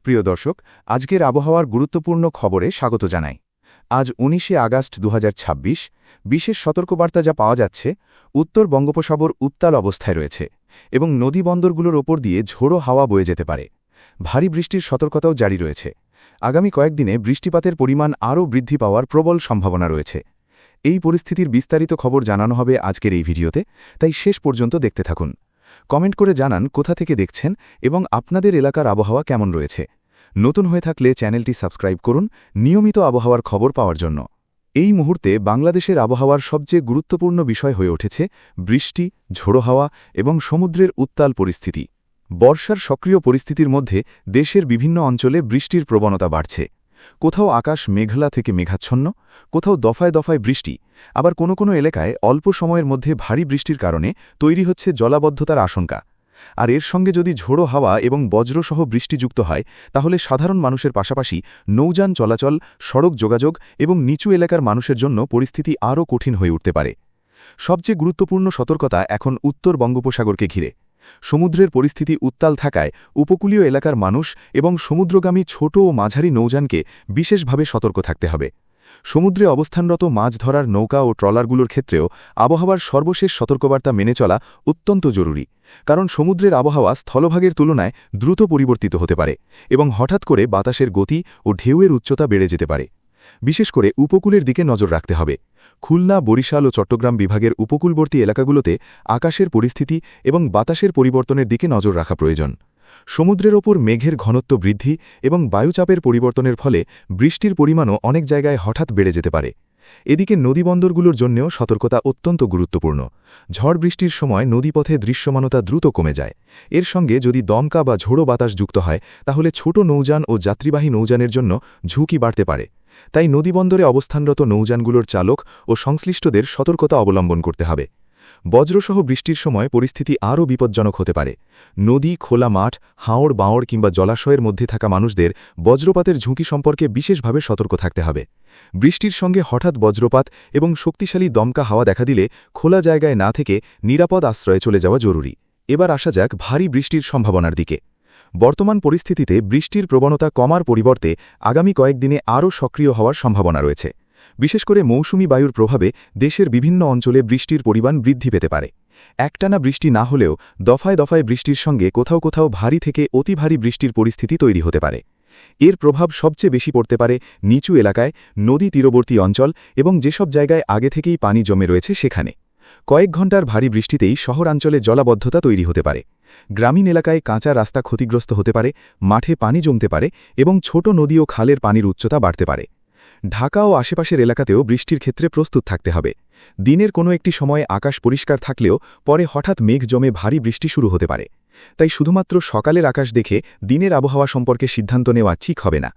প্রিয় দর্শক, আজকের আবহাওয়ার গুরুত্বপূর্ণ খবরে স্বাগত জানাই। আজ ১৯শে আগস্ট ২০২৬। বিশেষ সতর্কবার্তা যা পাওয়া যাচ্ছে, উত্তর বঙ্গোপসাগর উত্তাল অবস্থায় রয়েছে এবং নদী বন্দরগুলোর ওপর দিয়ে ঝোড়ো হাওয়া বয়ে যেতে পারে। ভারী বৃষ্টির সতর্কতাও জারি রয়েছে। আগামী কয়েকদিনে বৃষ্টিপাতের পরিমাণ আরও বৃদ্ধি পাওয়ার প্রবল সম্ভাবনা রয়েছে। এই পরিস্থিতির বিস্তারিত খবর জানানো হবে আজকের এই ভিডিওতে, তাই শেষ পর্যন্ত দেখতে থাকুন। কমেন্ট করে জানান কোথা থেকে দেখছেন এবং আপনাদের এলাকার আবহাওয়া কেমন রয়েছে। নতুন হয়ে থাকলে চ্যানেলটি সাবস্ক্রাইব করুন নিয়মিত আবহাওয়ার খবর পাওয়ার জন্য। এই মুহূর্তে বাংলাদেশের আবহাওয়ার সবচেয়ে গুরুত্বপূর্ণ বিষয় হয়ে উঠেছে বৃষ্টি, ঝোড়ো হাওয়া এবং সমুদ্রের উত্তাল পরিস্থিতি। বর্ষার সক্রিয় পরিস্থিতির মধ্যে দেশের বিভিন্ন অঞ্চলে বৃষ্টির প্রবণতা বাড়ছে। কোথাও আকাশ মেঘলা থেকে মেঘাচ্ছন্ন, কোথাও দফায় দফায় বৃষ্টি, আবার কোনো কোনো এলাকায় অল্প সময়ের মধ্যে ভারী বৃষ্টির কারণে তৈরি হচ্ছে জলাবদ্ধতার আশঙ্কা। আর এর সঙ্গে যদি ঝোড়ো হাওয়া এবং বজ্রসহ বৃষ্টি যুক্ত হয়, তাহলে সাধারণ মানুষের পাশাপাশি নৌযান চলাচল, সড়ক যোগাযোগ এবং নিচু এলাকার মানুষের জন্য পরিস্থিতি আরও কঠিন হয়ে উঠতে পারে। সবচেয়ে গুরুত্বপূর্ণ সতর্কতা এখন উত্তর বঙ্গোপসাগরকে ঘিরে। সমুদ্রের পরিস্থিতি উত্তাল থাকায় উপকূলীয় এলাকার মানুষ এবং সমুদ্রগামী ছোট ও মাঝারি নৌযানকে বিশেষভাবে সতর্ক থাকতে হবে। সমুদ্রে অবস্থানরত মাছ ধরার নৌকা ও ট্রলারগুলোর ক্ষেত্রেও আবহাওয়ার সর্বশেষ সতর্কবার্তা মেনে চলা অত্যন্ত জরুরি, কারণ সমুদ্রের আবহাওয়া স্থলভাগের তুলনায় দ্রুত পরিবর্তিত হতে পারে এবং হঠাৎ করে বাতাসের গতি ও ঢেউয়ের উচ্চতা বেড়ে যেতে পারে। বিশেষ করে উপকূলের দিকে নজর রাখতে হবে। খুলনা, বরিশাল ও চট্টগ্রাম বিভাগের উপকূলবর্তী এলাকাগুলোতে আকাশের পরিস্থিতি এবং বাতাসের পরিবর্তনের দিকে নজর রাখা প্রয়োজন। সমুদ্রের ওপর মেঘের ঘনত্ব বৃদ্ধি এবং বায়ুচাপের পরিবর্তনের ফলে বৃষ্টির পরিমাণও অনেক জায়গায় হঠাৎ বেড়ে যেতে পারে। এদিকে নদীবন্দরগুলোর জন্যও সতর্কতা অত্যন্ত গুরুত্বপূর্ণ। ঝড় বৃষ্টির সময় নদীপথে দৃশ্যমানতা দ্রুত কমে যায়। এর সঙ্গে যদি দমকা বা ঝোড়ো বাতাস যুক্ত হয়, তাহলে ছোট নৌযান ও যাত্রীবাহী নৌযানের জন্য ঝুঁকি বাড়তে পারে। তাই নদীবন্দরে অবস্থানরত নৌযানগুলোর চালক ও সংশ্লিষ্টদের সতর্কতা অবলম্বন করতে হবে। বজ্রসহ বৃষ্টির সময় পরিস্থিতি আরও বিপজ্জনক হতে পারে। নদী, খোলা মাঠ, হাওড় বাওড় কিংবা জলাশয়ের মধ্যে থাকা মানুষদের বজ্রপাতের ঝুঁকি সম্পর্কে বিশেষভাবে সতর্ক থাকতে হবে। বৃষ্টির সঙ্গে হঠাৎ বজ্রপাত এবং শক্তিশালী দমকা হাওয়া দেখা দিলে খোলা জায়গায় না থেকে নিরাপদ আশ্রয়ে চলে যাওয়া জরুরি। এবার আসা যাক ভারী বৃষ্টির সম্ভাবনার দিকে। বর্তমান পরিস্থিতিতে বৃষ্টির প্রবণতা কমার পরিবর্তে আগামী কয়েকদিনে আরও সক্রিয় হওয়ার সম্ভাবনা রয়েছে। বিশেষ করে মৌসুমি বায়ুর প্রভাবে দেশের বিভিন্ন অঞ্চলে বৃষ্টির পরিমাণ বৃদ্ধি পেতে পারে। একটানা বৃষ্টি না হলেও দফায় দফায় বৃষ্টির সঙ্গে কোথাও কোথাও ভারী থেকে অতি ভারী বৃষ্টির পরিস্থিতি তৈরি হতে পারে। এর প্রভাব সবচেয়ে বেশি পড়তে পারে নিচু এলাকায়, নদী তীরবর্তী অঞ্চল এবং যেসব জায়গায় আগে থেকেই পানি জমে রয়েছে সেখানে। কয়েক ঘণ্টার ভারী বৃষ্টিতেই শহরাঞ্চলে জলাবদ্ধতা তৈরি হতে পারে। গ্রামীণ এলাকায় কাঁচা রাস্তা ক্ষতিগ্রস্ত হতে পারে, মাঠে পানি জমতে পারে এবং ছোট নদী ও খালের পানির উচ্চতা বাড়তে পারে। ঢাকা ও আশেপাশের এলাকাতেও বৃষ্টির ক্ষেত্রে প্রস্তুত থাকতে হবে। দিনের কোনো একটি সময়ে আকাশ পরিষ্কার থাকলেও পরে হঠাৎ মেঘ জমে ভারী বৃষ্টি শুরু হতে পারে। তাই শুধুমাত্র সকালের আকাশ দেখে দিনের আবহাওয়া সম্পর্কে সিদ্ধান্ত নেওয়া ঠিক হবে না।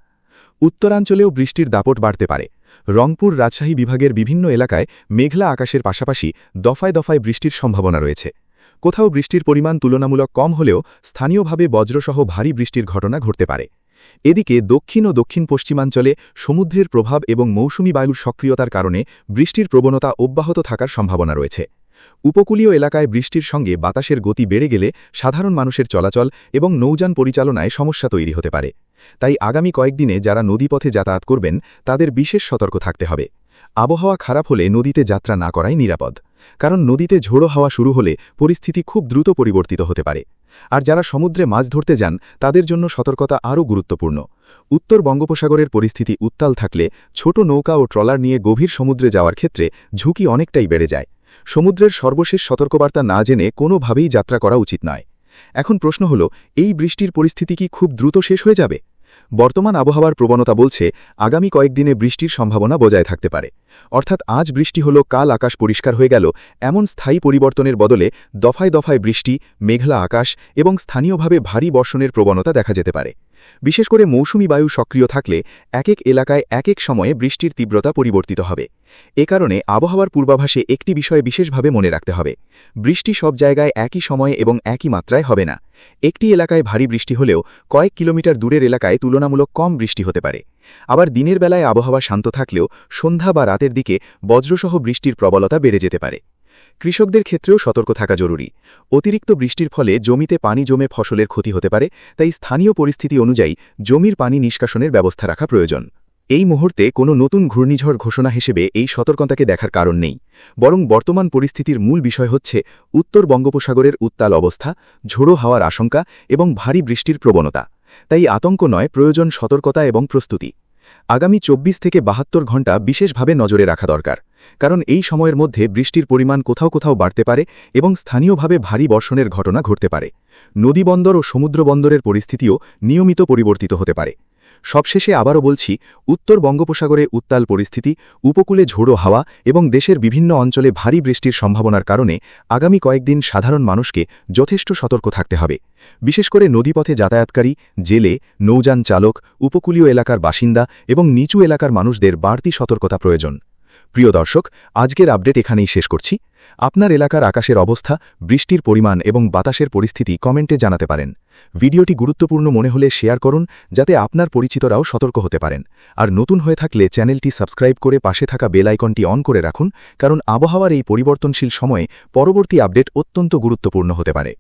উত্তরাঞ্চলেও বৃষ্টির দাপট বাড়তে পারে। রংপুর, রাজশাহী বিভাগের বিভিন্ন এলাকায় মেঘলা আকাশের পাশাপাশি দফায় দফায় বৃষ্টির সম্ভাবনা রয়েছে। কোথাও বৃষ্টির পরিমাণ তুলনামূলক কম হলেও স্থানীয়ভাবে বজ্রসহ ভারী বৃষ্টির ঘটনা ঘটতে পারে। এদিকে দক্ষিণ ও দক্ষিণ পশ্চিমাঞ্চলে সমুদ্রের প্রভাব এবং মৌসুমি বায়ুর সক্রিয়তার কারণে বৃষ্টির প্রবণতা অব্যাহত থাকার সম্ভাবনা রয়েছে। উপকূলীয় এলাকায় বৃষ্টির সঙ্গে বাতাসের গতি বেড়ে গেলে সাধারণ মানুষের চলাচল এবং নৌযান পরিচালনায় সমস্যা তৈরি হতে পারে। তাই আগামী কয়েকদিনে যারা নদীপথে যাতায়াত করবেন তাদের বিশেষ সতর্ক থাকতে হবে। আবহাওয়া খারাপ হলে নদীতে যাত্রা না করাই নিরাপদ, কারণ নদীতে ঝোড়ো হাওয়া শুরু হলে পরিস্থিতি খুব দ্রুত পরিবর্তিত হতে পারে। আর যারা সমুদ্রে মাছ ধরতে যান তাদের জন্য সতর্কতা আরও গুরুত্বপূর্ণ। উত্তর বঙ্গোপসাগরের পরিস্থিতি উত্তাল থাকলে ছোট নৌকা ও ট্রলার নিয়ে গভীর সমুদ্রে যাওয়ার ক্ষেত্রে ঝুঁকি অনেকটাই বেড়ে যায়। সমুদ্রের সর্বশেষ সতর্কবার্তা না জেনে কোনোভাবেই যাত্রা করা উচিত নয়। এখন প্রশ্ন হল, এই বৃষ্টির পরিস্থিতি কি খুব দ্রুত শেষ হয়ে যাবে? বর্তমান আবহাওয়ার প্রবণতা বলছে আগামী কয়েকদিনে বৃষ্টির সম্ভাবনা বজায় থাকতে পারে। অর্থাৎ আজ বৃষ্টি হলো, কাল আকাশ পরিষ্কার হয়ে গেল, এমন স্থায়ী পরিবর্তনের বদলে দফায় দফায় বৃষ্টি, মেঘলা আকাশ এবং স্থানীয়ভাবে ভারী বর্ষণের প্রবণতা দেখা যেতে পারে। বিশেষ করে মৌসুমি বায়ু সক্রিয় থাকলে এক এক এলাকায় এক এক সময়ে বৃষ্টির তীব্রতা পরিবর্তিত হবে। এ কারণে আবহাওয়ার পূর্বাভাসে একটি বিষয়ে বিশেষভাবে মনে রাখতে হবে। বৃষ্টি সব জায়গায় একই সময়ে এবং একই মাত্রায় হবে না। একটি এলাকায় ভারী বৃষ্টি হলেও কয়েক কিলোমিটার দূরের এলাকায় তুলনামূলক কম বৃষ্টি হতে পারে। আবার দিনের বেলায় আবহাওয়া শান্ত থাকলেও সন্ধ্যা বা রাতের দিকে বজ্রসহ বৃষ্টির প্রবলতা বেড়ে যেতে পারে। কৃষকদের ক্ষেত্রেও সতর্ক থাকা জরুরি। অতিরিক্ত বৃষ্টির ফলে জমিতে পানি জমে ফসলের ক্ষতি হতে পারে, তাই স্থানীয় পরিস্থিতি অনুযায়ী জমির পানি নিষ্কাশনের ব্যবস্থা রাখা প্রয়োজন। এই মুহূর্তে কোনো নতুন ঘূর্ণিঝড় ঘোষণা হিসেবে এই সতর্কতাকে দেখার কারণ নেই, বরং বর্তমান পরিস্থিতির মূল বিষয় হচ্ছে উত্তর বঙ্গোপসাগরের উত্তাল অবস্থা, ঝোড়ো হাওয়ার আশঙ্কা এবং ভারী বৃষ্টির প্রবণতা। তাই আতঙ্ক নয়, প্রয়োজন সতর্কতা এবং প্রস্তুতি। আগামী ২৪ থেকে ৭২ ঘণ্টা বিশেষভাবে নজরে রাখা দরকার, কারণ এই সময়ের মধ্যে বৃষ্টির পরিমাণ কোথাও কোথাও বাড়তে পারে এবং স্থানীয়ভাবে ভারী বর্ষণের ঘটনা ঘটতে পারে। নদীবন্দর ও সমুদ্রবন্দরের পরিস্থিতিও নিয়মিত পরিবর্তিত হতে পারে। সবশেষে আবারও বলছি, উত্তর বঙ্গোপসাগরে উত্তাল পরিস্থিতি, উপকূলে ঝোড়ো হাওয়া এবং দেশের বিভিন্ন অঞ্চলে ভারী বৃষ্টির সম্ভাবনার কারণে আগামী কয়েকদিন সাধারণ মানুষকে যথেষ্ট সতর্ক থাকতে হবে। বিশেষ করে নদীপথে যাতায়াতকারী, জেলে, নৌযান চালক, উপকূলীয় এলাকার বাসিন্দা এবং নিচু এলাকার মানুষদের বাড়তি সতর্কতা প্রয়োজন। প্রিয় দর্শক, আজকের আপডেট এখানেই শেষ করছি। আপনার এলাকার আকাশের অবস্থা, বৃষ্টির পরিমাণ এবং বাতাসের পরিস্থিতি কমেন্টে জানাতে পারেন। ভিডিওটি গুরুত্বপূর্ণ মনে হলে শেয়ার করুন, যাতে আপনার পরিচিতরাও সতর্ক হতে পারেন। আর নতুন হয়ে থাকলে চ্যানেলটি সাবস্ক্রাইব করে পাশে থাকা বেল আইকনটি অন করে রাখুন, কারণ আবহাওয়ার এই পরিবর্তনশীল সময়ে পরবর্তী আপডেট অত্যন্ত গুরুত্বপূর্ণ হতে পারে।